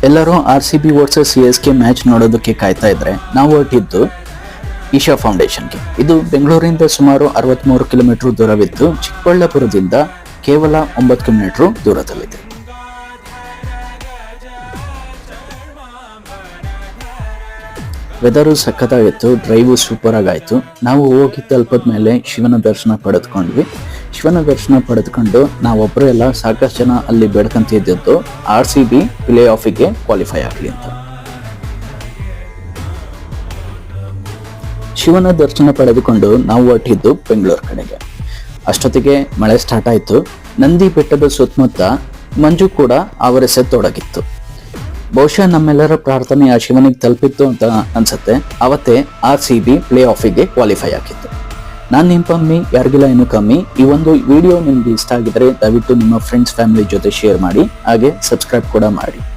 ಎಲ್ಲರೂ RCB versus CSK match ನೋಡೋದಕ್ಕೆ ಕಾಯ್ತಾ ಇದ್ರೆ ನಾವು ಹೊರಟಿದ್ದು ಈಶಾ ಫೌಂಡೇಶನ್ಗೆ. ಇದು ಬೆಂಗಳೂರಿಂದ ಸುಮಾರು 63 ಕಿಲೋಮೀಟರ್ ದೂರವಿದ್ದು ಚಿಕ್ಕಬಳ್ಳಾಪುರದಿಂದ ಕೇವಲ 9 ಕಿಲೋಮೀಟರ್ ದೂರದಲ್ಲಿದೆ. ವೆದರು ಸಖತ್ತಾಗಿತ್ತು, ಡ್ರೈವು ಸೂಪರ್ ಆಗಾಯ್ತು. ನಾವು ಹೋಗಿ ತಲುಪದ ಮೇಲೆ ಶಿವನ ದರ್ಶನ ಪಡೆದುಕೊಂಡ್ವಿ. ಶಿವನ ದರ್ಶನ ಪಡೆದುಕೊಂಡು ನಾವೊಬ್ಬರು ಎಲ್ಲ ಸಾಕಷ್ಟು ಜನ ಅಲ್ಲಿ ಬೇಡ್ಕಂತಿದ್ದು RCB ಪ್ಲೇ ಆಫಿಗೆ ಕ್ವಾಲಿಫೈ ಆಗಲಿ ಅಂತ. ಶಿವನ ದರ್ಶನ ಪಡೆದುಕೊಂಡು ನಾವು ಹೊರಟಿದ್ದು ಬೆಂಗಳೂರು ಕಡೆಗೆ. ಅಷ್ಟೊತ್ತಿಗೆ ಮಳೆ ಸ್ಟಾರ್ಟ್ ಆಯಿತು. ನಂದಿ ಬೆಟ್ಟದ ಸುತ್ತಮುತ್ತ ಮಂಜು ಕೂಡ ಆವರಿಸತೊಡಗಿತ್ತು. ಬಹುಶಃ ನಮ್ಮೆಲ್ಲರ ಪ್ರಾರ್ಥನೆ ಆ ಶಿವನಿಗೆ ತಲುಪಿತ್ತು ಅಂತ ಅನ್ಸುತ್ತೆ. ಅವತ್ತೇ RCB ಪ್ಲೇ ಆಫಿಗೆ ಕ್ವಾಲಿಫೈ ಆಗಿತ್ತು. ನಾನು ನಿಮ್ಮ ಪಮ್ಮಿ, ಯಾರಿಗಿಲ್ಲ ಇನ್ನೂ ಕಮ್ಮಿ. ಈ ಒಂದು ವಿಡಿಯೋ ನಿಮ್ಗೆ ಇಷ್ಟ ಆಗಿದ್ರೆ ದಯವಿಟ್ಟು ನಿಮ್ಮ ಫ್ರೆಂಡ್ಸ್ ಫ್ಯಾಮಿಲಿ ಜೊತೆ ಶೇರ್ ಮಾಡಿ, ಹಾಗೆ ಸಬ್ಸ್ಕ್ರೈಬ್ ಕೂಡ ಮಾಡಿ.